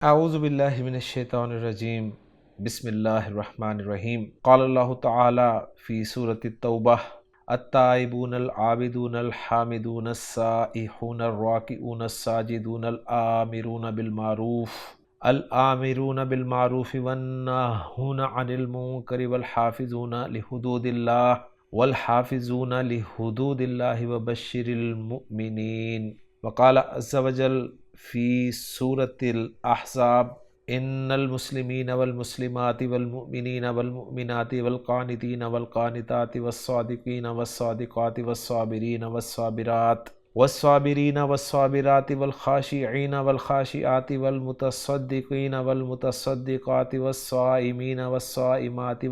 اعوذ باللہ من الشیطان الرجیم بسم اللہ الرحمن الرحیم قال اللہ تعالی فی سورۃ التوبہ التائبون العابدون الحامدون السائحون الراکعون الساجدون الآمرون بالمعروف والناہون عن المنکر والحافظون لحدود اللہ وبشر المؤمنین۔ وقال عز وجل فی سورۃ الاحزاب ان المسلمین والمسلمات والمؤمنین والمؤمنات والقانتین والقانتات والصادقین والصادقات والصابرین والصابرات والخاشعین والخاشعات والمتصدقین والمتصدقات والصائمین والصائمات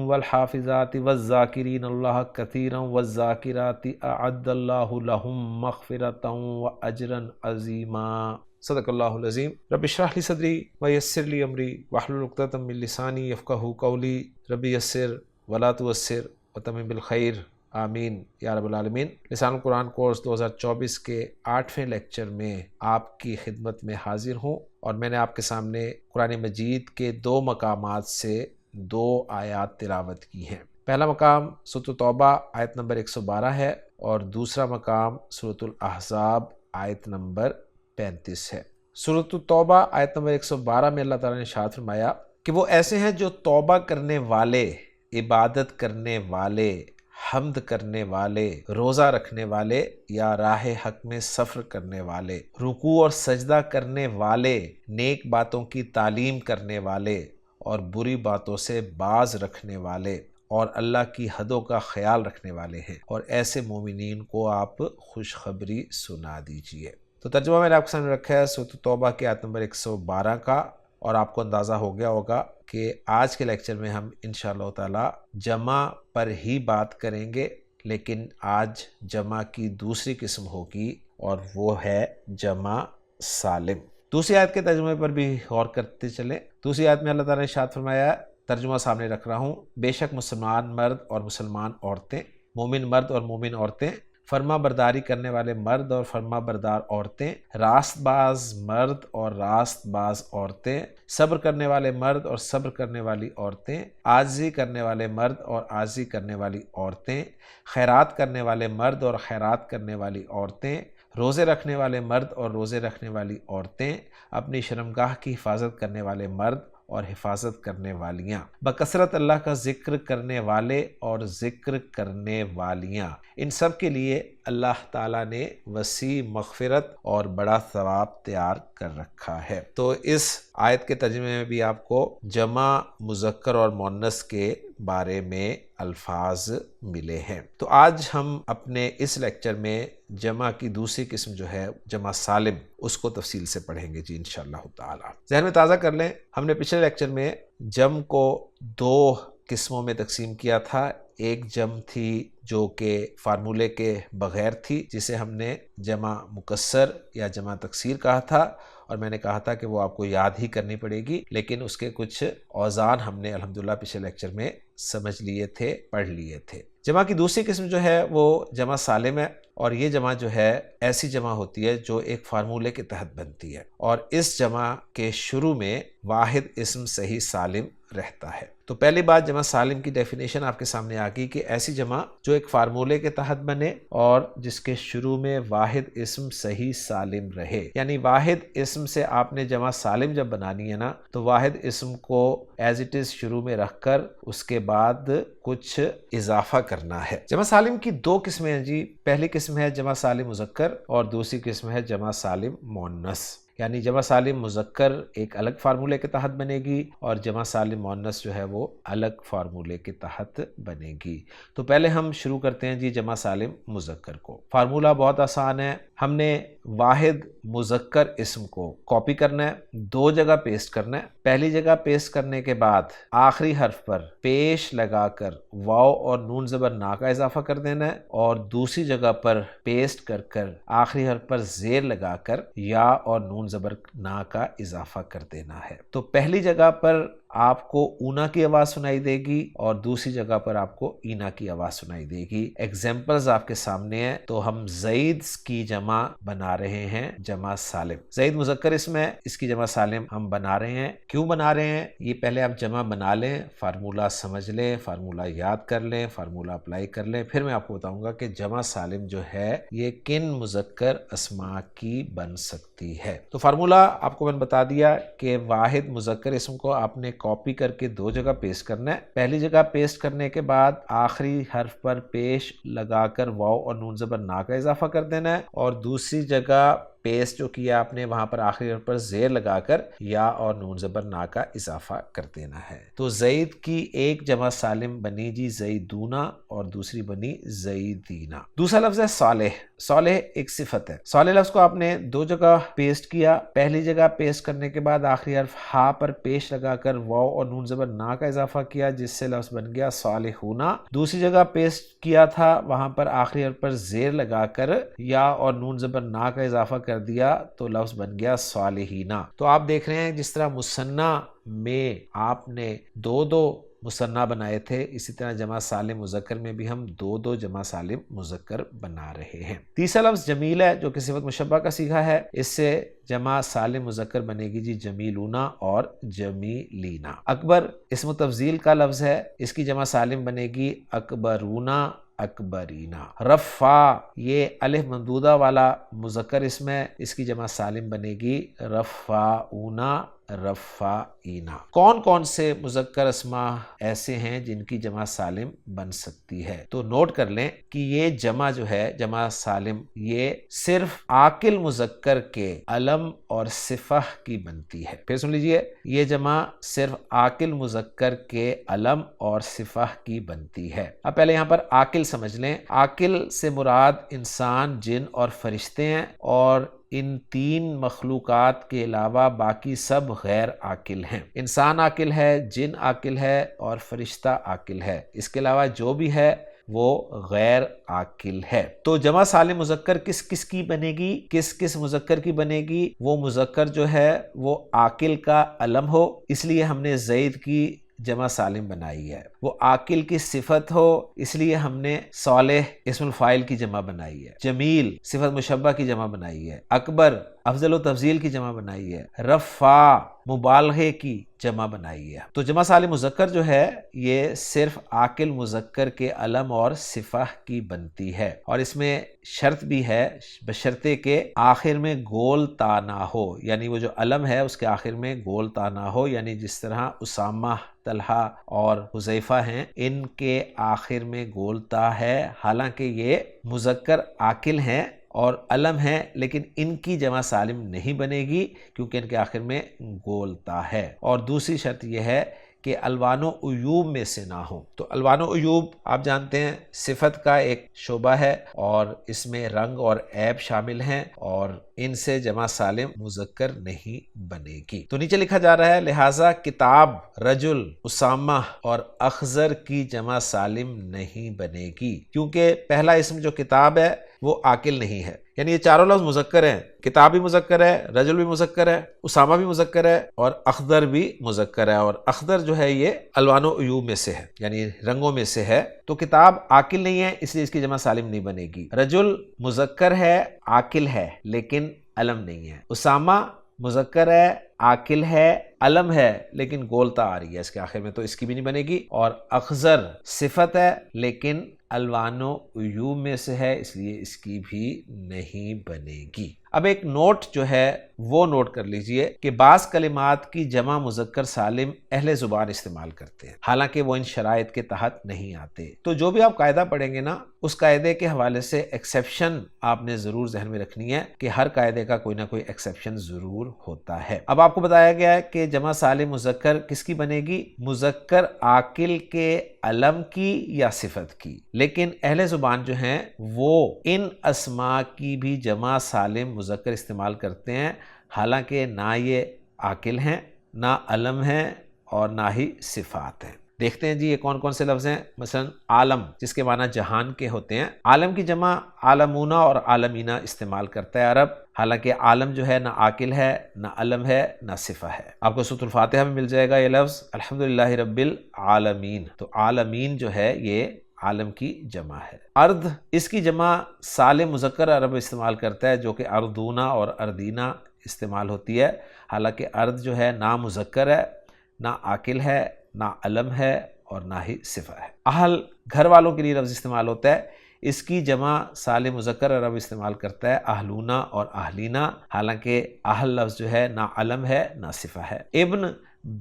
والحافظات والذاکرین اللہ کثیرا والذاکرات اعد اللہ لہم مغفرۃ واجرا عظیما۔ صدق اللہ العظیم۔ رب اشرح لی صدری ویسر لی امری واحلل عقدۃ من لسانی یفقہوا قولی۔ رب یسر ولا تعسر وتمم بالخیر، آمین یا رب العالمین۔ لسان القرآن کورس 2024 کے 8ویں لیکچر میں آپ کی خدمت میں حاضر ہوں، اور میں نے آپ کے سامنے قرآن مجید کے 2 مقامات سے 2 آیات تلاوت کی ہیں۔ پہلا مقام سورۃ توبہ آیت نمبر 112 ہے، اور دوسرا مقام سورۃ الاحزاب آیت نمبر 35 ہے۔ سورۃ توبہ آیت نمبر 112 میں اللہ تعالیٰ نے ارشاد فرمایا کہ وہ ایسے ہیں جو توبہ کرنے والے، عبادت کرنے والے، حمد کرنے والے، روزہ رکھنے والے یا راہ حق میں سفر کرنے والے، رکوع اور سجدہ کرنے والے، نیک باتوں کی تعلیم کرنے والے اور بری باتوں سے باز رکھنے والے اور اللہ کی حدوں کا خیال رکھنے والے ہیں، اور ایسے مومنین کو آپ خوشخبری سنا دیجئے۔ تو ترجمہ میں نے آپ کے سامنے رکھا ہے سورۃ توبہ کی آیت نمبر 112 کا، اور آپ کو اندازہ ہو گیا ہوگا کہ آج کے لیکچر میں ہم انشاءاللہ تعالی جمع پر ہی بات کریں گے، لیکن آج جمع کی دوسری قسم ہوگی، اور وہ ہے جمع سالم۔ دوسری آیت کے ترجمے پر بھی غور کرتے چلیں۔ دوسری آیت میں اللہ تعالیٰ نے ارشاد فرمایا، ترجمہ سامنے رکھ رہا ہوں، بے شک مسلمان مرد اور مسلمان عورتیں، مومن مرد اور مومن عورتیں، فرما برداری کرنے والے مرد اور فرما بردار عورتیں، راست باز مرد اور راست باز عورتیں، صبر کرنے والے مرد اور صبر کرنے والی عورتیں، عاجزی کرنے والے مرد اور عاجزی کرنے والی عورتیں، خیرات کرنے والے مرد اور خیرات کرنے والی عورتیں، روزے رکھنے والے مرد اور روزے رکھنے والی عورتیں، اپنی شرمگاہ کی حفاظت کرنے والے مرد اور حفاظت کرنے والیاں، بکثرت اللہ کا ذکر کرنے والے اور ذکر کرنے والیاں، ان سب کے لیے اللہ تعالیٰ نے وسیع مغفرت اور بڑا ثواب تیار کر رکھا ہے۔ تو اس آیت کے ترجمے میں بھی آپ کو جمع مذکر اور مؤنث کے بارے میں الفاظ ملے ہیں۔ تو آج ہم اپنے اس لیکچر میں جمع کی دوسری قسم جو ہے جمع سالم، اس کو تفصیل سے پڑھیں گے انشاءاللہ تعالی۔ ذہن میں تازہ کر لیں، ہم نے پچھلے لیکچر میں جمع کو 2 قسموں میں تقسیم کیا تھا۔ ایک جمع تھی جو کہ فارمولے کے بغیر تھی، جسے ہم نے جمع مکسر یا جمع تکسیر کہا تھا، اور میں نے کہا تھا کہ وہ آپ کو یاد ہی کرنی پڑے گی، لیکن اس کے کچھ اوزان ہم نے الحمدللہ پچھلے لیکچر میں سمجھ لیے تھے، پڑھ لیے تھے۔ جمع کی دوسری قسم جو ہے وہ جمع سالم ہے، اور یہ جمع جو ہے ایسی جمع ہوتی ہے جو ایک فارمولے کے تحت بنتی ہے، اور اس جمع کے شروع میں واحد اسم صحیح سالم رہتا ہے۔ تو پہلی بات جمع سالم کی ڈیفینیشن آپ کے سامنے آ گئی کہ ایسی جمع جو ایک فارمولے کے تحت بنے اور جس کے شروع میں واحد اسم صحیح سالم رہے، یعنی واحد اسم سے آپ نے جمع سالم جب بنانی ہے نا، تو واحد اسم کو ایز اٹ از شروع میں رکھ کر اس کے بعد کچھ اضافہ کرنا ہے۔ جمع سالم کی 2 قسمیں ہیں جی۔ پہلی قسم ہے جمع سالم مذکر، اور دوسری قسم ہے جمع سالم مؤنث۔ یعنی جمع سالم مذکر ایک الگ فارمولے کے تحت بنے گی، اور جمع سالم مؤنث جو ہے وہ الگ فارمولے کے تحت بنے گی۔ تو پہلے ہم شروع کرتے ہیں جی جمع سالم مذکر کو۔ فارمولہ بہت آسان ہے، ہم نے واحد مذکر اسم کو کاپی کرنا ہے، 2 جگہ پیسٹ کرنا ہے۔ پہلی جگہ پیسٹ کرنے کے بعد آخری حرف پر پیش لگا کر واو اور نون زبر نا کا اضافہ کر دینا ہے، اور دوسری جگہ پر پیسٹ کر کر آخری حرف پر زیر لگا کر یا اور نون زبر نا کا اضافہ کر دینا ہے۔ تو پہلی جگہ پر آپ کو اونا کی آواز سنائی دے گی اور دوسری جگہ پر آپ کو اینا کی آواز سنائی دے گی۔ ایگزامپلز آپ کے سامنے ہیں، تو ہم زید کی جمع بنا رہے ہیں جمع سالم۔ زید مذکر اسم ہے، اس کی جمع سالم ہم بنا رہے ہیں۔ کیوں بنا رہے ہیں؟ یہ پہلے آپ جمع بنا لیں، فارمولہ سمجھ لیں، فارمولہ یاد کر لیں، فارمولہ اپلائی کر لیں، پھر میں آپ کو بتاؤں گا کہ جمع سالم جو ہے یہ کن مذکر اسماء کی بن سکتی ہے۔ تو فارمولہ آپ کو میں نے بتا دیا کہ واحد مذکر اسم کو آپ نے کاپی کر کے دو جگہ پیسٹ کرنا ہے۔ پہلی جگہ پیسٹ کرنے کے بعد آخری حرف پر پیش لگا کر واو اور نون زبر نا کا اضافہ کر دینا ہے، اور دوسری جگہ پیسٹ جو کیا آپ نے وہاں پر آخری حرف پر زیر لگا کر یا اور نون زبر نا کا اضافہ کر دینا ہے۔ تو زید کی ایک جمع سالم بنی جی زیدونا اور دوسری بنی زیدینا۔ دوسرا لفظ ہے صالح۔ صالح ایک صفت ہے۔ صالح لفظ کو آپ نے دو جگہ پیسٹ کیا، پہلی جگہ پیسٹ کرنے کے بعد آخری حرف ہا پر پیش لگا کر واو اور نون زبر نا کا اضافہ کیا جس سے لفظ بن گیا صالحونا۔ دوسری جگہ پیسٹ کیا تھا، وہاں پر آخری حرف پر زیر لگا کر یا اور نون زبر نا کا اضافہ کر دیا تو لفظ بن گیا صالحینا۔ تو آپ دیکھ رہے ہیں جس طرح مثنیٰ میں آپ نے دو دو مثنیٰ بنائے تھے، اسی طرح جمع سالم مذکر میں بھی ہم دو دو جمع سالم مذکر بنا رہے ہیں۔ تیسرا لفظ جمیل ہے جو کہ صفت مشبہ کا صیغہ ہے، اس سے جمع سالم مذکر بنے گی جی جمیلونا اور جمیلینا۔ اکبر اسم تفضیل کا لفظ ہے، اس کی جمع سالم بنے گی اکبرونا اکبرینا۔ رفع یہ الف ممدودہ والا مذکر اسم ہے، اس کی جمع سالم بنے گی رفعونا رفعینا۔ کون کون سے مذکر اسماء ایسے ہیں جن کی جمع سالم بن سکتی ہے؟ تو نوٹ کر لیں کہ یہ جمع جو ہے جمع سالم یہ صرف عاقل مذکر کے علم اور صفہ کی بنتی ہے۔ پھر سن لیجئے، یہ جمع صرف عاقل مذکر کے علم اور صفہ کی بنتی ہے۔ اب پہلے یہاں پر عاقل سمجھ لیں۔ عاقل سے مراد انسان، جن اور فرشتے ہیں، اور ان تین مخلوقات کے علاوہ باقی سب غیر عاقل ہیں۔ انسان عاقل ہے، جن عاقل ہے اور فرشتہ عاقل ہے، اس کے علاوہ جو بھی ہے وہ غیر عاقل ہے۔ تو جمع سالم مذکر کس کس کی بنے گی؟ کس کس مذکر کی بنے گی؟ وہ مذکر جو ہے وہ عاقل کا علم ہو، اس لیے ہم نے زید کی جمع سالم بنائی ہے۔ وہ عاقل کی صفت ہو، اس لیے ہم نے صالح اسم الفاعل کی جمع بنائی ہے۔ جمیل صفت مشبہ کی جمع بنائی ہے۔ اکبر افضل و تفضیل کی جمع بنائی ہے۔ رفع مبالغے کی جمع بنائی ہے۔ تو جمع سالم مذکر جو ہے یہ صرف عاقل مذکر کے علم اور صفہ کی بنتی ہے، اور اس میں شرط بھی ہے بشرطے کہ آخر میں گول تا نہ ہو، یعنی وہ جو علم ہے اس کے آخر میں گول تا نہ ہو، یعنی جس طرح اسامہ، طلحہ اور حذیفہ ہیں، ان کے آخر میں گول تا ہے، حالانکہ یہ مذکر عاقل ہیں اور علم ہے، لیکن ان کی جمع سالم نہیں بنے گی کیونکہ ان کے آخر میں گول تا ہے۔ اور دوسری شرط یہ ہے کہ الوان و عیوب میں سے نہ ہو۔ تو الوان و عیوب آپ جانتے ہیں صفت کا ایک شعبہ ہے، اور اس میں رنگ اور عیب شامل ہیں، اور ان سے جمع سالم مذکر نہیں بنے گی۔ تو نیچے لکھا جا رہا ہے لہٰذا کتاب، رجل، اسامہ اور اخضر کی جمع سالم نہیں بنے گی، کیونکہ پہلا اسم جو کتاب ہے وہ عاقل نہیں ہے، یعنی یہ چاروں لفظ مذکر ہیں، کتاب بھی مذکر ہے، رجل بھی مذکر ہے، اسامہ بھی مذکر ہے اور اخضر بھی مذکر ہے، اور اخضر جو ہے یہ الوان و عیوب میں سے ہے، یعنی رنگوں میں سے ہے۔ تو کتاب عاقل نہیں ہے، اس لیے اس کی جمع سالم نہیں بنے گی۔ رجل مذکر ہے، عاقل ہے، لیکن علم نہیں ہے۔ اسامہ مذکر ہے، عاقل ہے، علم ہے، لیکن گولتا آ رہی ہے اس کے آخر میں، تو اس کی بھی نہیں بنے گی۔ اور اخضر صفت ہے لیکن الوان و عیوب میں سے ہے، اس لیے اس کی بھی نہیں بنے گی۔ اب ایک نوٹ جو ہے وہ نوٹ کر لیجئے کہ بعض کلمات کی جمع مذکر سالم اہل زبان استعمال کرتے ہیں، حالانکہ وہ ان شرائط کے تحت نہیں آتے۔ تو جو بھی آپ قاعدہ پڑھیں گے نا، اس قاعدے کے حوالے سے ایکسیپشن آپ نے ضرور ذہن میں رکھنی ہے کہ ہر قاعدے کا کوئی نہ کوئی ایکسیپشن ضرور ہوتا ہے۔ اب آپ کو بتایا گیا ہے کہ جمع سالم مذکر کس کی بنے گی؟ مذکر عاقل کے علم کی یا صفت کی، لیکن اہل زبان جو ہیں وہ ان اسماء کی بھی جمع سالم مذکر استعمال کرتے ہیں، حالانکہ نہ یہ عاقل ہیں، نہ علم ہیں اور نہ ہی صفات ہیں۔ دیکھتے ہیں جی یہ کون کون سے لفظ ہیں۔ مثلا عالم جس کے معنی جہان کے ہوتے ہیں، عالم کی جمع عالمونہ اور عالمینہ استعمال کرتا ہے عرب، حالانکہ عالم جو ہے نہ عاقل ہے، نہ علم ہے، نہ صفہ ہے۔ آپ کو سورۃ الفاتحہ میں مل جائے گا یہ لفظ الحمدللہ رب العالمین، تو عالمین جو ہے یہ عالم کی جمع ہے۔ ارض، اس کی جمع سالم مذکر عرب استعمال کرتا ہے جو کہ اردونا اور اردینا استعمال ہوتی ہے، حالانکہ ارض جو ہے نہ مذکر ہے، نہ عاقل ہے، نہ علم ہے اور نہ ہی صفہ ہے۔ اہل، گھر والوں کے لیے لفظ استعمال ہوتا ہے، اس کی جمع سالم مذکر عرب استعمال کرتا ہے اہلونا اور اہلینا، حالانکہ اہل لفظ جو ہے نہ علم ہے نہ صفہ ہے۔ ابن،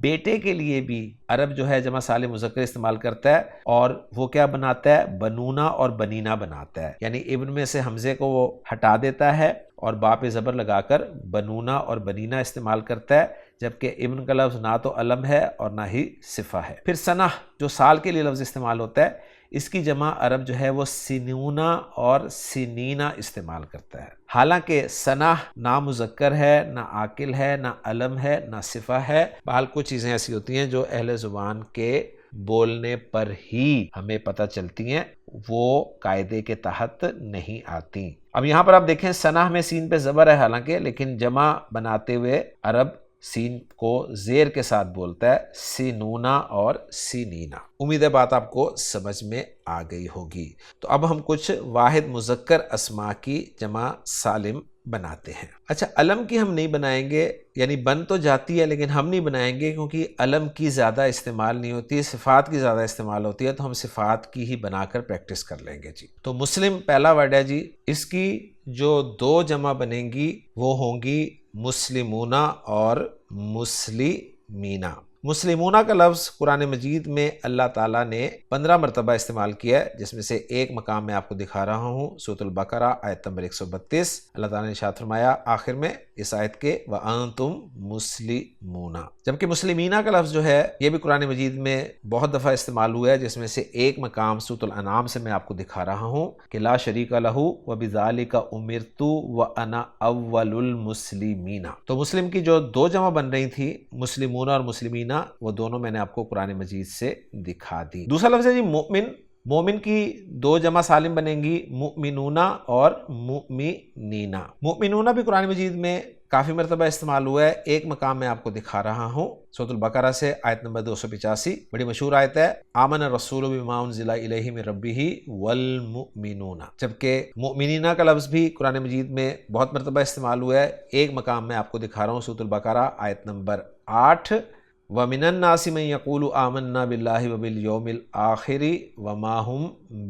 بیٹے کے لیے بھی عرب جو ہے جمع سالم مذکر استعمال کرتا ہے، اور وہ کیا بناتا ہے؟ بنونا اور بنینا بناتا ہے، یعنی ابن میں سے حمزے کو وہ ہٹا دیتا ہے اور با پہ زبر لگا کر بنونا اور بنینا استعمال کرتا ہے، جبکہ ابن کا لفظ نہ تو علم ہے اور نہ ہی صفہ ہے۔ پھر سنہ، جو سال کے لیے لفظ استعمال ہوتا ہے، اس کی جمع عرب جو ہے وہ سنونا اور سنینا استعمال کرتا ہے، حالانکہ سنہ نہ مذکر ہے، نہ عاقل ہے، نہ علم ہے، نہ صفہ ہے۔ بہرحال کچھ چیزیں ایسی ہوتی ہیں جو اہل زبان کے بولنے پر ہی ہمیں پتہ چلتی ہیں، وہ قاعدے کے تحت نہیں آتی۔ اب یہاں پر آپ دیکھیں سنہ میں سین پہ زبر ہے حالانکہ، لیکن جمع بناتے ہوئے عرب سین کو زیر کے ساتھ بولتا ہے، سینونا اور سینینا۔ امید ہے بات آپ کو سمجھ میں آ گئی ہوگی۔ تو اب ہم کچھ واحد مذکر اسماء کی جمع سالم بناتے ہیں۔ اچھا، علم کی ہم نہیں بنائیں گے، یعنی بن تو جاتی ہے لیکن ہم نہیں بنائیں گے کیونکہ علم کی زیادہ استعمال نہیں ہوتی، صفات کی زیادہ استعمال ہوتی ہے، تو ہم صفات کی ہی بنا کر پریکٹس کر لیں گے جی۔ تو مسلم پہلا ورڈ ہے جی، اس کی جو دو جمع بنیں گی وہ ہوں گی مسلمونہ اور مسلمینہ۔ مسلمونہ کا لفظ قرآن مجید میں اللہ تعالیٰ نے 15 مرتبہ استعمال کیا ہے، جس میں سے ایک مقام میں آپ کو دکھا رہا ہوں، سورۃ البقرہ آیت نمبر 132۔ اللہ تعالیٰ نے ارشاد فرمایا آخر میں اس آیت کے وَأَنْتُمْ مُسْلِمُونَ، جبکہ مسلمینہ کا لفظ جو ہے یہ بھی قرآن مجید میں بہت دفعہ استعمال ہوا ہے، جس میں سے ایک مقام سورۃ الانعام سے میں آپ کو دکھا رہا ہوں کہ لا شریک لہ وبذالک امرت وانا اول المسلمین۔ تو مسلم کی جو دو جمع بن رہی تھی مسلمون اور مسلمینہ، وہ دونوں میں نے آپ کو قرآن مجید سے دکھا دی۔ دوسرا لفظ ہے جی مومن۔ مومن کی دو جمع سالم بنیں گی مؤمنون اور مؤمنینہ۔ مؤمنون بھی قرآن مجید میں کافی مرتبہ استعمال ہوا ہے، ایک مقام میں آپ کو دکھا رہا ہوں سورۃ البقرہ سے آیت نمبر 285، بڑی مشہور آیت ہے، آمن الرسول بما انزل الیہ من ربہ والمؤمنون، جبکہ مؤمنینہ کا لفظ بھی قرآن مجید میں بہت مرتبہ استعمال ہوا ہے، ایک مقام میں آپ کو دکھا رہا ہوں سورۃ البقرہ آیت نمبر 8، وَمِنَ النَّاسِ مَن يَقُولُ آمَنَّا بِاللَّهِ وَبِالْيَوْمِ الْآخِرِ وَمَا هُمْ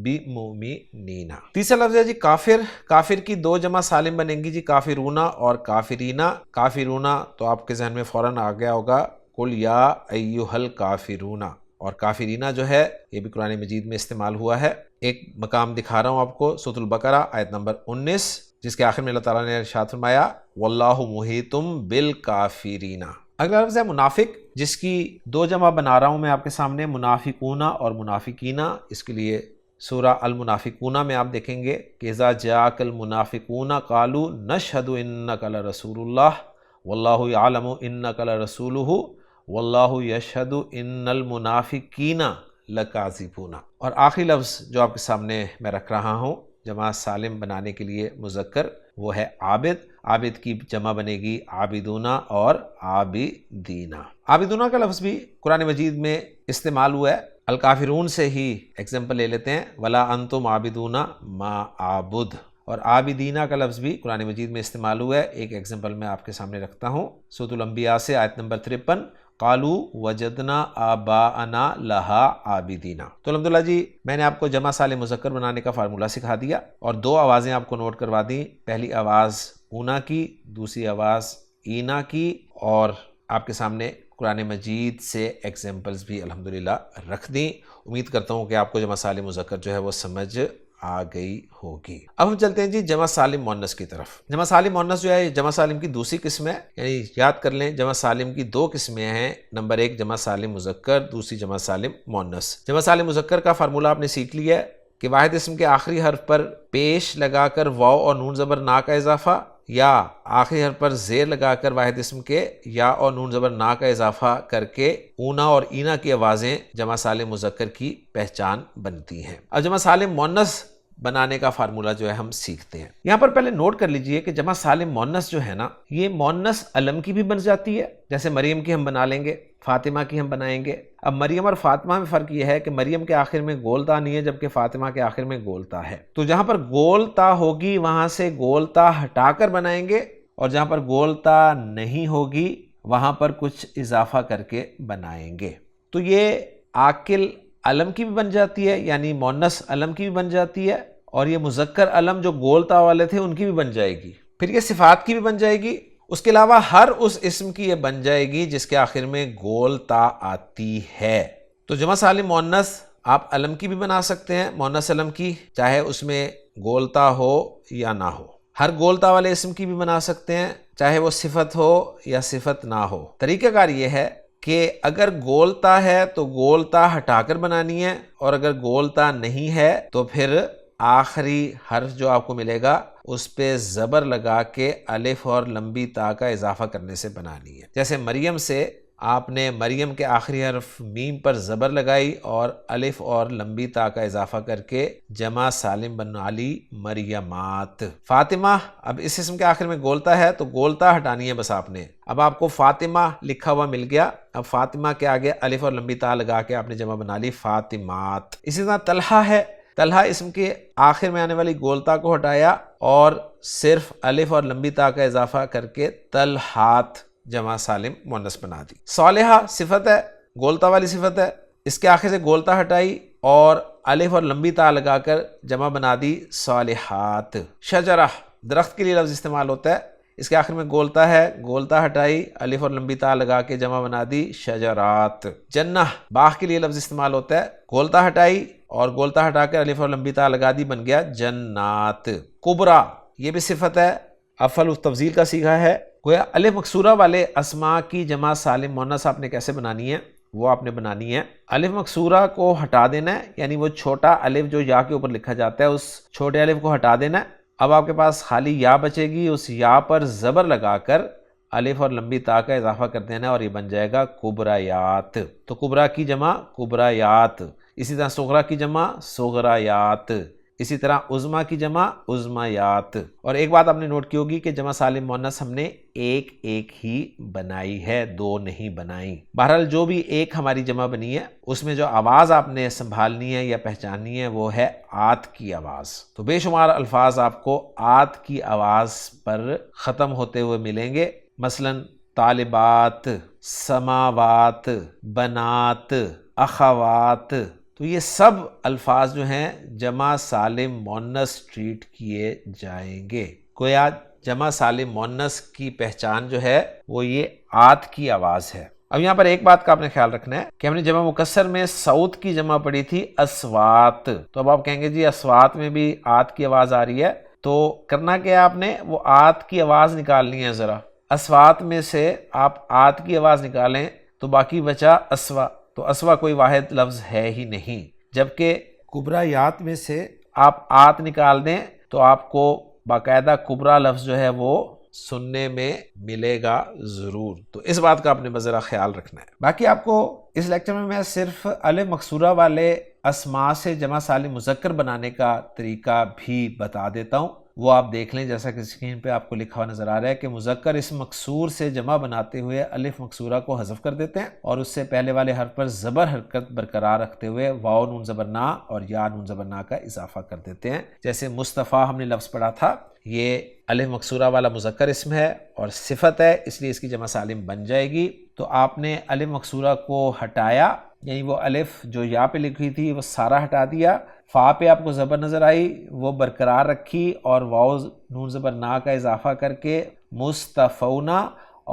بِمُؤْمِنِينَ۔ تیسرا لفظ ہے جی کافر۔ کافر کی دو جمع سالم بنیں گی جی کافرون اور کافرینہ۔ کافرون تو آپ کے ذہن میں فوراً آ گیا ہوگا قُلْ يَا أَيُّهَا الْكَافِرُونَ، اور کافرینہ جو ہے یہ بھی قرآن مجید میں استعمال ہوا ہے، ایک مقام دکھا رہا ہوں آپ کو سورۃ البقرہ آیت نمبر 19، جس کے آخر میں اللہ تعالیٰ نے ارشاد فرمایا وَاللَّهُ مُحِيطٌ بِالْكَافِرِينَ۔ اگلا لفظ ہے منافق، جس کی دو جمع بنا رہا ہوں میں آپ کے سامنے منافقون اور منافقینہ۔ اس کے لیے سورہ المنافقون میں آپ دیکھیں گے کہ اذا جاءک المنافقون قالوا نشهد انک لرسول اللہ واللہ یعلم انک لرسولہ واللہ یشہد ان المنافقین لکاذبون۔ اور آخری لفظ جو آپ کے سامنے میں رکھ رہا ہوں جمع سالم بنانے کے لیے مذکر، وہ ہے عابد۔ عابد کی جمع بنے گی عابدونہ اور عابدینہ۔ عابدونہ کا لفظ بھی قرآن مجید میں استعمال ہوا ہے، الکافرون سے ہی ایگزامپل لے لیتے ہیں، ولا انتم عابدون ما اعبد، اور عابدینہ کا لفظ بھی قرآن مجید میں استعمال ہوا ہے، ایک ایگزامپل میں آپ کے سامنے رکھتا ہوں سورۃ الانبیاء سے آیت نمبر 53، قالوا وجدنا آباءنا لہا عابدین۔ تو الحمدللہ جی میں نے آپ کو جمع سالم مذکر بنانے کا فارمولہ سکھا دیا، اور دو آوازیں آپ کو نوٹ کروا دیں، پہلی آواز اونا کی، دوسری آواز اینا کی، اور آپ کے سامنے قرآن مجید سے ایگزامپلز بھی الحمدللہ رکھ دیں۔ امید کرتا ہوں کہ آپ کو جمع سالم مذکر جو ہے وہ سمجھ آ گئی ہوگی۔ اب ہم چلتے ہیں جی جمع سالم مؤنث کی طرف۔ جمع سالم مؤنث جو ہے جمع سالم کی دوسری قسم ہے، یعنی یاد کر لیں جمع سالم کی دو قسمیں ہیں، نمبر ایک جمع سالم مذکر، دوسری جمع سالم مؤنث۔ جمع سالم مذکر کا فارمولہ آپ نے سیکھ لیا ہے کہ واحد اسم کے آخری حرف پر پیش لگا کر واو اور نون زبر نا کا اضافہ، یا آخری حرف پر زیر لگا کر واحد اسم کے یا اور نون زبر نا کا اضافہ کر کے اونا اور اینا کی آوازیں جمع سالم مذکر کی پہچان بنتی ہیں۔ اب جمع سالم مؤنث بنانے کا فارمولہ جو ہے ہم سیکھتے ہیں۔ یہاں پر پہلے نوٹ کر لیجئے کہ جمع سالم مؤنث جو ہے نا، یہ مؤنث علم کی بھی بن جاتی ہے، جیسے مریم کی ہم بنا لیں گے، فاطمہ کی ہم بنائیں گے۔ اب مریم اور فاطمہ میں فرق یہ ہے کہ مریم کے آخر میں گولتا نہیں ہے، جبکہ فاطمہ کے آخر میں گولتا ہے۔ تو جہاں پر گولتا ہوگی وہاں سے گولتا ہٹا کر بنائیں گے، اور جہاں پر گولتا نہیں ہوگی وہاں پر کچھ اضافہ کر کے بنائیں گے۔ تو یہ عاقل علم کی بھی بن جاتی ہے، یعنی مؤنث علم کی بھی بن جاتی ہے، اور یہ مذکر علم جو گولتا والے تھے ان کی بھی بن جائے گی۔ پھر یہ صفات کی بھی بن جائے گی۔ اس کے علاوہ ہر اس اسم کی یہ بن جائے گی جس کے آخر میں گولتا آتی ہے۔ تو جمع سالم مؤنث آپ علم کی بھی بنا سکتے ہیں، مؤنث علم کی، چاہے اس میں گولتا ہو یا نہ ہو۔ ہر گولتا والے اسم کی بھی بنا سکتے ہیں، چاہے وہ صفت ہو یا صفت نہ ہو۔ طریقہ کار یہ ہے کہ اگر گولتا ہے تو گولتا ہٹا کر بنانی ہے، اور اگر گولتا نہیں ہے تو پھر آخری حرف جو آپ کو ملے گا اس پہ زبر لگا کے الف اور لمبی تا کا اضافہ کرنے سے بنانی ہے۔ جیسے مریم سے آپ نے مریم کے آخری حرف میم پر زبر لگائی اور الف اور لمبی تا کا اضافہ کر کے جمع سالم بنا لی مریمات۔ فاطمہ، اب اس اسم کے آخر میں گولتا ہے تو گولتا ہٹانی ہے بس آپ نے۔ اب آپ کو فاطمہ لکھا ہوا مل گیا، اب فاطمہ کے آگے الف اور لمبی تا لگا کے آپ نے جمع بنا لی فاطمات۔ اسی طرح طلحہ ہے، طلحہ اسم کے آخر میں آنے والی گولتا کو ہٹایا اور صرف الف اور لمبی تا کا اضافہ کر کے طلحات جمع سالم مؤنث بنا دی۔ صالحہ صفت ہے، گولتا والی صفت ہے، اس کے آخر سے گولتا ہٹائی اور الف اور لمبی تا لگا کر جمع بنا دی صالحات۔ شجرہ درخت کے لیے لفظ استعمال ہوتا ہے، اس کے آخر میں گولتا ہے، گولتا ہٹائی، الف اور لمبی تا لگا کے جمع بنا دی شجرات۔ جنہ باغ کے لیے لفظ استعمال ہوتا ہے، گولتا ہٹائی اور گولتا ہٹا کر الف اور لمبی تا لگا دی، بن گیا جنات۔ کبرا یہ بھی صفت ہے، افعل تفضیل کا صیغہ ہے، گویا الف مکسورہ والے اسماء کی جمع سالم مؤنث آپ نے کیسے بنانی ہے، وہ آپ نے بنانی ہے الف مکسورہ کو ہٹا دینا ہے، یعنی وہ چھوٹا الف جو یا کے اوپر لکھا جاتا ہے اس چھوٹے الف کو ہٹا دینا ہے۔ اب آپ کے پاس خالی یا بچے گی، اس یا پر زبر لگا کر الف اور لمبی تا کا اضافہ کر دینا ہے اور یہ بن جائے گا کبرایات۔ تو کبرا کی جمع کبرایات، اسی طرح صغرا کی جمع صغرایات، اسی طرح عظما کی جمع عظمیات۔ اور ایک بات آپ نے نوٹ کی ہوگی کہ جمع سالم مؤنث ہم نے ایک ایک ہی بنائی ہے، دو نہیں بنائی۔ بہرحال جو بھی ایک ہماری جمع بنی ہے اس میں جو آواز آپ نے سنبھالنی ہے یا پہچاننی ہے وہ ہے آت کی آواز۔ تو بے شمار الفاظ آپ کو آت کی آواز پر ختم ہوتے ہوئے ملیں گے، مثلا طالبات، سماوات، بنات، اخوات۔ تو یہ سب الفاظ جو ہیں جمع سالم مؤنث ٹریٹ کیے جائیں گے۔ گویا جمع سالم مؤنث کی پہچان جو ہے وہ یہ آت کی آواز ہے۔ اب یہاں پر ایک بات کا آپ نے خیال رکھنا ہے کہ ہم نے جمع مکسر میں صوت کی جمع پڑھی تھی اصوات، تو اب آپ کہیں گے جی اصوات میں بھی آت کی آواز آ رہی ہے، تو کرنا کیا ہے آپ نے، وہ آت کی آواز نکالنی ہے ذرا۔ اصوات میں سے آپ آت کی آواز نکالیں تو باقی بچا اسوا، تو اسوا کوئی واحد لفظ ہے ہی نہیں، جبکہ کبرایات میں سے آپ آت نکال دیں تو آپ کو باقاعدہ کبرا لفظ جو ہے وہ سننے میں ملے گا ضرور۔ تو اس بات کا آپ نے ذرا خیال رکھنا ہے۔ باقی آپ کو اس لیکچر میں صرف الف مکسورہ والے اسماء سے جمع سالم مذکر بنانے کا طریقہ بھی بتا دیتا ہوں، وہ آپ دیکھ لیں۔ جیسا کہ اسکرین پہ آپ کو لکھا ہوا نظر آ رہا ہے کہ مذکر اس مکسور سے جمع بناتے ہوئے الف مکسورہ کو حذف کر دیتے ہیں اور اس سے پہلے والے حرف پر زبر حرکت برقرار رکھتے ہوئے واو نون زبر نا اور یا نون زبر نا کا اضافہ کر دیتے ہیں۔ جیسے مصطفیٰ ہم نے لفظ پڑھا تھا، یہ الف مکسورہ والا مذکر اسم ہے اور صفت ہے، اس لیے اس کی جمع سالم بن جائے گی۔ تو آپ نے الف مکسورہ کو ہٹایا، یعنی وہ الف جو یا پہ لکھی تھی وہ سارا ہٹا دیا، فا پہ آپ کو زبر نظر آئی وہ برقرار رکھی اور واو نون زبر نا کا اضافہ کر کے مصطفونا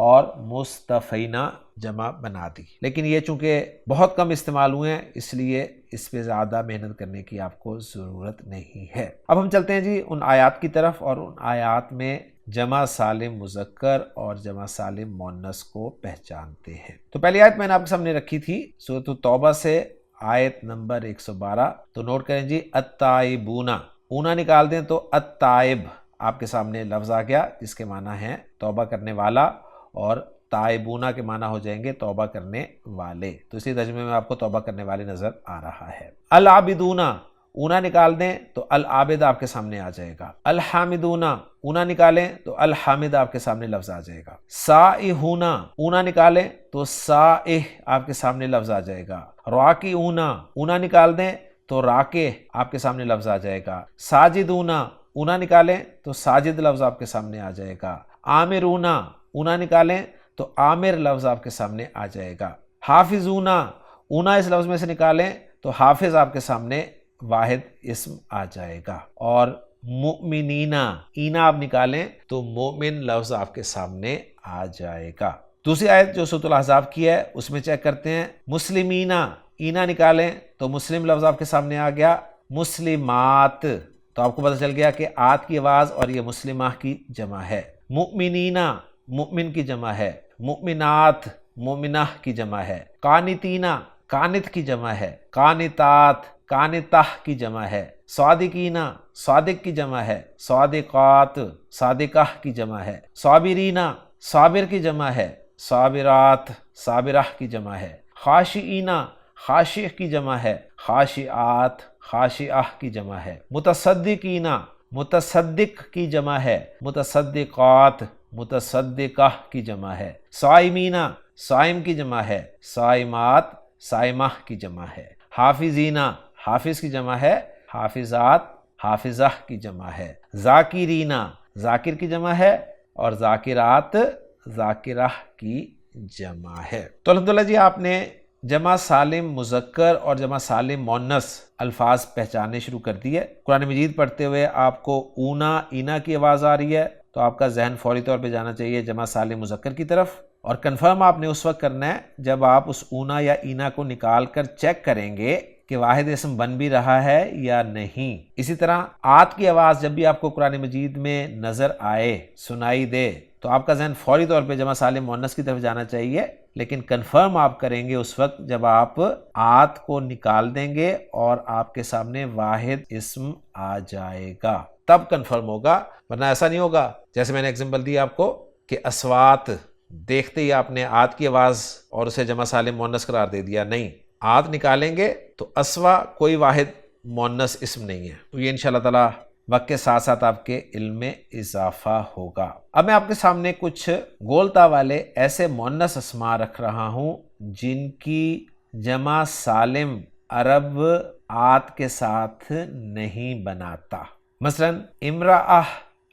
اور مصطفینا جمع بنا دی۔ لیکن یہ چونکہ بہت کم استعمال ہوئے ہیں اس لیے اس پہ زیادہ محنت کرنے کی آپ کو ضرورت نہیں ہے۔ اب ہم چلتے ہیں جی ان آیات کی طرف اور ان آیات میں جمع سالم مذکر اور جمع سالم مؤنث کو پہچانتے ہیں۔ تو پہلی آیت میں نے آپ کے سامنے رکھی تھی سورۃ التوبہ سے، آیت نمبر 112۔ تو نوٹ کریں جی التائبون، اونا نکال دیں تو التائب آپ کے سامنے لفظ آ گیا جس کے معنی ہے توبہ کرنے والا، اور تائبونہ کے معنی ہو جائیں گے توبہ کرنے والے، تو اسی ترجمے میں آپ کو توبہ کرنے والے نظر آ رہا ہے۔ العابدون، اونا نکال دیں تو العابد آپ کے سامنے آ جائے گا. الحامدون اونا نکالیں تو الحامد آپ کے سامنے لفظ آ جائے گا. سائحون اونا نکالیں تو سائح آپ کے سامنے لفظ آ جائے گا. راکعون اونا نکال دیں تو راکع آپ کے سامنے لفظ آ جائے گا. ساجدون اونا نکالیں تو ساجد لفظ آپ کے سامنے آ جائے گا. آمرون اونا نکالیں تو عامر لفظ آپ کے سامنے آ جائے گا. حافظون اونا اس لفظ میں سے نکالیں تو حافظ آپ کے سامنے واحد اسم آ جائے گا. اور مؤمنین اینا آپ نکالیں تو مومن لفظ آپ کے سامنے آ جائے گا. دوسری آیت جو سورۃ الاحزاب کی ہے اس میں چیک کرتے ہیں. مسلمین اینا نکالیں تو مسلم لفظ آپ کے سامنے آ گیا. مسلمات تو آپ کو پتہ چل گیا کہ آت کی آواز اور یہ مسلمہ کی جمع ہے. مؤمنین مؤمن کی جمع ہے. مؤمنات مومنہ کی جمع ہے. قانتین قانت کی جمع ہے. قانتات قانتہ کی جمع ہے. صادقین صادق کی جمع ہے. صادقات صادقہ کی جمع ہے. صابرین صابر کی جمع ہے. صابرات صابرہ کی جمع ہے. خاشعین خاشع کی جمع ہے. خاشعات خاشعہ کی جمع ہے. متصدقین متصدق کی جمع ہے. متصدقات متصدقہ کی جمع ہے. صائمین صائم کی جمع ہے. صائمات صائمہ کی جمع ہے. حافظین حافظ کی جمع ہے. حافظات حافظہ کی جمع ہے. ذاکرین ذاکر کی جمع ہے اور ذاکرات ذاکرہ کی جمع ہے. تو الحمدللہ جی آپ نے جمع سالم مذکر اور جمع سالم مؤنث الفاظ پہچاننے شروع کر دیے. قرآن مجید پڑھتے ہوئے آپ کو اونا اینا کی آواز آ رہی ہے تو آپ کا ذہن فوری طور پہ جانا چاہیے جمع سالم مذکر کی طرف. اور کنفرم آپ نے اس وقت کرنا ہے جب آپ اس اونا یا اینا کو نکال کر چیک کریں گے کہ واحد اسم بن بھی رہا ہے یا نہیں. اسی طرح آت کی آواز جب بھی آپ کو قرآن مجید میں نظر آئے سنائی دے تو آپ کا ذہن فوری طور پہ جمع سالم مؤنث کی طرف جانا چاہیے. لیکن کنفرم آپ کریں گے اس وقت جب آپ آت کو نکال دیں گے اور آپ کے سامنے واحد اسم آ جائے گا تب کنفرم ہوگا. ورنہ ایسا نہیں ہوگا جیسے میں نے ایگزامپل دی آپ کو کہ اسوات دیکھتے ہی آپ نے آت کی آواز اور اسے جمع سالم مؤنث قرار دے دیا. نہیں، آت نکالیں گے تو اسوا کوئی واحد مؤنث اسم نہیں ہے. تو یہ انشاءاللہ تعالی وقت کے ساتھ ساتھ آپ کے علم میں اضافہ ہوگا. اب میں آپ کے سامنے کچھ گولتا والے ایسے مؤنث اسماء رکھ رہا ہوں جن کی جمع سالم عرب آت کے ساتھ نہیں بناتا. مثلا امرأہ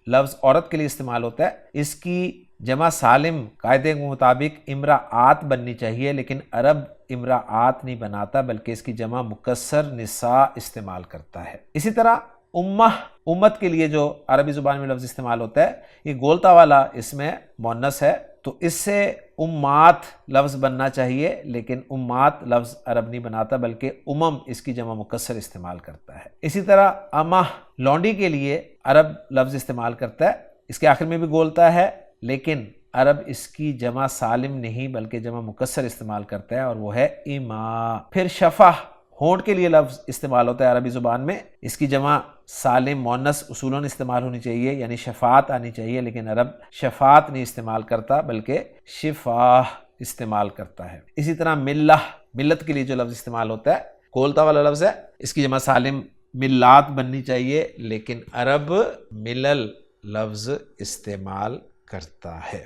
لفظ عورت کے لیے استعمال ہوتا ہے. اس کی جمع سالم قاعدے کے مطابق امرأات بننی چاہیے لیکن عرب امرأات نہیں بناتا بلکہ اس کی جمع مکسر نساء استعمال کرتا ہے. اسی طرح امہ امت کے لیے جو عربی زبان میں لفظ استعمال ہوتا ہے یہ گولتا والا اس میں مؤنث ہے تو اس سے امات لفظ بننا چاہیے لیکن امات لفظ عرب نہیں بناتا بلکہ امم اس کی جمع مکسر استعمال کرتا ہے. اسی طرح امہ لونڈی کے لیے عرب لفظ استعمال کرتا ہے. اس کے آخر میں بھی گولتا ہے لیکن عرب اس کی جمع سالم نہیں بلکہ جمع مکسر استعمال کرتا ہے اور وہ ہے اما. پھر شفہ ہونٹ کے لیے لفظ استعمال ہوتا ہے عربی زبان میں. اس کی جمع سالم مؤنث اصولاً استعمال ہونی چاہیے یعنی شفاعت آنی چاہیے لیکن عرب شفاعت نہیں استعمال کرتا بلکہ شفاہ استعمال کرتا ہے. اسی طرح ملہ ملت کے لیے جو لفظ استعمال ہوتا ہے گولتا والا لفظ ہے. اس کی جمع سالم ملات بننی چاہیے لیکن عرب ملل لفظ استعمال کرتا ہے.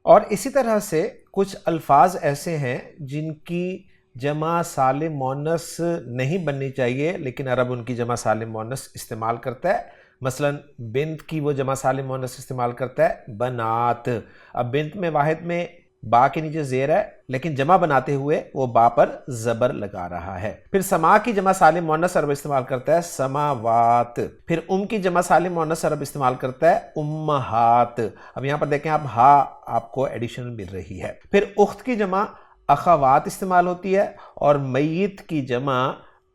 اور اسی طرح سے کچھ الفاظ ایسے ہیں جن کی جمع سالم مؤنث نہیں بننی چاہیے لیکن عرب ان کی جمع سالم مؤنث استعمال کرتا ہے. مثلا بنت کی وہ جمع سالم مؤنث استعمال کرتا ہے بنات. اب بنت میں واحد میں با کے نیچے زیر ہے لیکن جمع بناتے ہوئے وہ با پر زبر لگا رہا ہے. پھر سما کی جمع سالم مؤنث عرب استعمال کرتا ہے سماوات. پھر کی جمع سالم مؤنث عرب استعمال کرتا ہے امہات. اب یہاں پر دیکھیں آپ کو ایڈیشن مل رہی ہے. پھر اخت کی جمع اخوات استعمال ہوتی ہے اور میت کی جمع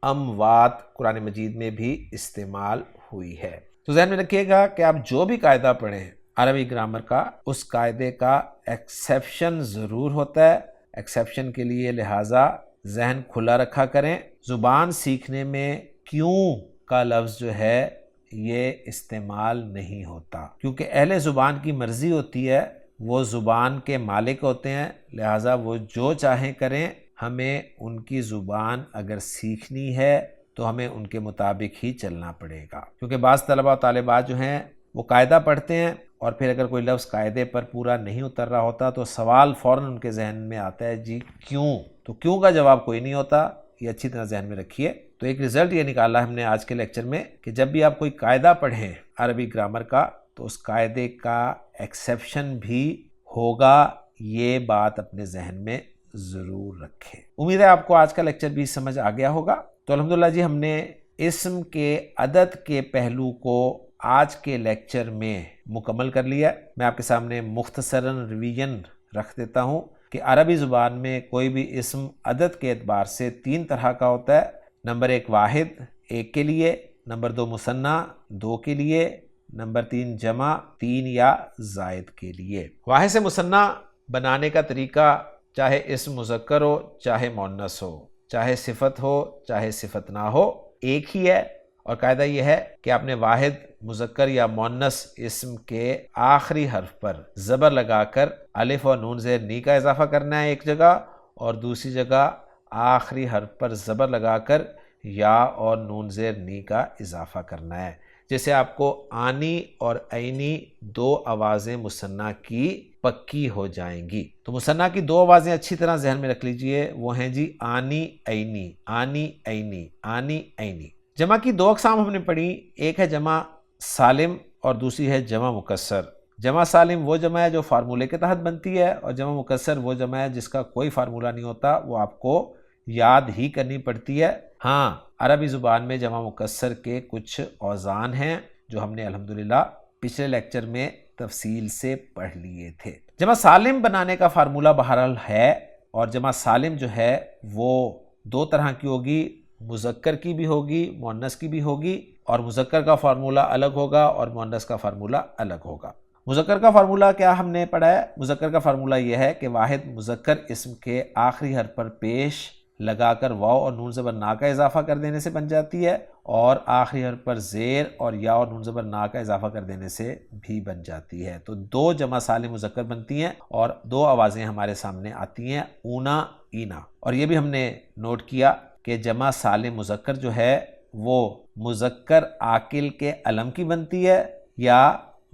اموات قرآن مجید میں بھی استعمال ہوئی ہے. تو ذہن میں رکھیے گا کہ آپ جو بھی قاعدہ پڑھیں عربی گرامر کا اس قاعدے کا ایکسیپشن ضرور ہوتا ہے. ایکسیپشن کے لیے لہٰذا ذہن کھلا رکھا کریں. زبان سیکھنے میں کیوں کا لفظ جو ہے یہ استعمال نہیں ہوتا کیونکہ اہل زبان کی مرضی ہوتی ہے. وہ زبان کے مالک ہوتے ہیں لہٰذا وہ جو چاہیں کریں. ہمیں ان کی زبان اگر سیکھنی ہے تو ہمیں ان کے مطابق ہی چلنا پڑے گا، کیونکہ بعض طلبہ و طالبات جو ہیں وہ قاعدہ پڑھتے ہیں اور پھر اگر کوئی لفظ قاعدے پر پورا نہیں اتر رہا ہوتا تو سوال فوراً ان کے ذہن میں آتا ہے جی کیوں، تو کیوں کا جواب کوئی نہیں ہوتا، یہ اچھی طرح ذہن میں رکھیے۔ تو ایک رزلٹ یہ نکالا ہم نے آج کے لیکچر میں کہ جب بھی آپ کوئی قاعدہ پڑھیں عربی گرامر کا تو اس قاعدے کا ایکسیپشن بھی ہوگا، یہ بات اپنے ذہن میں ضرور رکھیں۔ امید ہے آپ کو آج کا لیکچر بھی سمجھ آ گیا ہوگا۔ تو الحمدللہ جی ہم نے اسم کے عدد کے پہلو کو آج کے لیکچر میں مکمل کر لیا۔ میں آپ کے سامنے مختصراً ریویژن رکھ دیتا ہوں کہ عربی زبان میں کوئی بھی اسم عدد کے اعتبار سے 3 طرح کا ہوتا ہے۔ نمبر 1 واحد، 1 کے لیے، نمبر 2 مثنیٰ، 2 کے لیے، نمبر 3 جمع، 3 یا زائد کے لیے۔ واحد سے مثنیٰ بنانے کا طریقہ چاہے اسم مذکر ہو چاہے مؤنث ہو، چاہے صفت ہو چاہے صفت نہ ہو، ایک ہی ہے، اور قاعدہ یہ ہے کہ آپ نے واحد مذکر یا مؤنث اسم کے آخری حرف پر زبر لگا کر الف اور نون زیر نی کا اضافہ کرنا ہے ایک جگہ، اور دوسری جگہ آخری حرف پر زبر لگا کر یا اور نون زیر نی کا اضافہ کرنا ہے۔ جیسے آپ کو آنی اور عینی 2 آوازیں مثنیٰ کی پکی ہو جائیں گی۔ تو مثنیٰ کی 2 آوازیں اچھی طرح ذہن میں رکھ لیجئے، وہ ہیں جی آنی عینی، آنی عینی، آنی عینی۔ جمع کی 2 اقسام ہم نے پڑھی، ایک ہے جمع سالم اور دوسری ہے جمع مکسر۔ جمع سالم وہ جمع ہے جو فارمولے کے تحت بنتی ہے، اور جمع مکسر وہ جمع ہے جس کا کوئی فارمولہ نہیں ہوتا، وہ آپ کو یاد ہی کرنی پڑتی ہے۔ ہاں، عربی زبان میں جمع مکسر کے کچھ اوزان ہیں جو ہم نے الحمدللہ پچھلے لیکچر میں تفصیل سے پڑھ لیے تھے۔ جمع سالم بنانے کا فارمولہ بہرحال ہے، اور جمع سالم جو ہے وہ 2 طرح کی ہوگی، مذکر کی بھی ہوگی، مؤنث کی بھی ہوگی، اور مذکر کا فارمولہ الگ ہوگا اور مؤنث کا فارمولہ الگ ہوگا۔ مذکر کا فارمولہ کیا ہم نے پڑھا ہے؟ مذکر کا فارمولہ یہ ہے کہ واحد مذکر اسم کے آخری حرف پر پیش لگا کر واو اور نون زبر نا کا اضافہ کر دینے سے بن جاتی ہے، اور آخری حرف پر زیر اور یا اور نون زبر نا کا اضافہ کر دینے سے بھی بن جاتی ہے۔ تو 2 جمع سالم مذکر بنتی ہیں اور 2 آوازیں ہمارے سامنے آتی ہیں، اونا اینا۔ اور یہ بھی ہم نے نوٹ کیا کہ جمع سالم مذکر جو ہے وہ مذکر عاقل کے علم کی بنتی ہے یا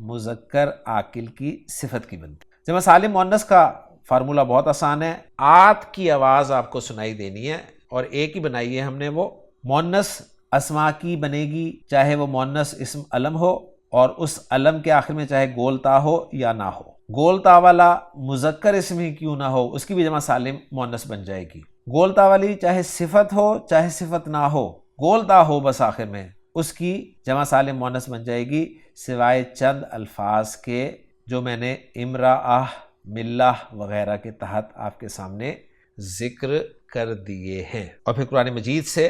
مذکر عاقل کی صفت کی بنتی ہے۔ جمع سالم مؤنث کا فارمولہ بہت آسان ہے، آت کی آواز آپ کو سنائی دینی ہے، اور ایک ہی بنائی ہے ہم نے، وہ مؤنث اسما کی بنے گی، چاہے وہ مؤنث اسم علم ہو، اور اس علم کے آخر میں چاہے گول تا ہو یا نہ ہو۔ گول تا والا مذکر اسم ہی کیوں نہ ہو، اس کی بھی جمع سالم مؤنث بن جائے گی۔ گول تا والی چاہے صفت ہو چاہے صفت نہ ہو، گول تا ہو بس آخر میں، اس کی جمع سالم مؤنث بن جائے گی، سوائے چند الفاظ کے جو میں نے امرأہ، ملہ وغیرہ کے تحت آپ کے سامنے ذکر کر دیے ہیں۔ اور پھر قرآن مجید سے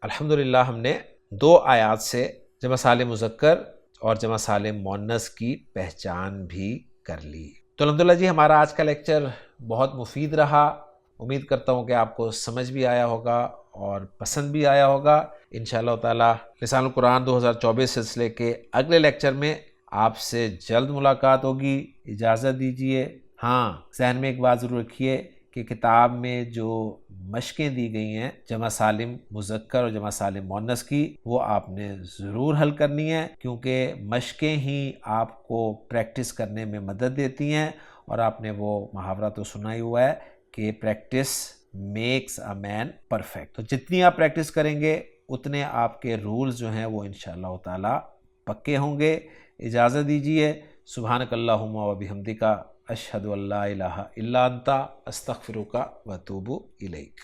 الحمدللہ ہم نے 2 آیات سے جمع سالم مذکر اور جمع سالم مؤنث کی پہچان بھی کر لی۔ تو الحمدللہ جی ہمارا آج کا لیکچر بہت مفید رہا، امید کرتا ہوں کہ آپ کو سمجھ بھی آیا ہوگا اور پسند بھی آیا ہوگا۔ انشاءاللہ تعالی لسان القرآن 2024 سلسلے کے اگلے لیکچر میں آپ سے جلد ملاقات ہوگی۔ اجازت دیجیے۔ ہاں، ذہن میں ایک بات ضرور رکھیے کہ کتاب میں جو مشقیں دی گئی ہیں جمع سالم مذکر اور جمع سالم مؤنث کی، وہ آپ نے ضرور حل کرنی ہے، کیونکہ مشقیں ہی آپ کو پریکٹس کرنے میں مدد دیتی ہیں، اور آپ نے وہ محاورہ تو سنا ہی ہوا ہے کہ practice makes a man perfect. تو جتنی آپ پریکٹس کریں گے اتنے آپ کے رولز جو ہیں وہ انشاءاللہ تعالی پکے ہوں گے۔ اجازت دیجیے۔ سبحانک اللہم و بحمدک، اشہد ان لا الہ الا انت، استغفرک و اتوب الیک۔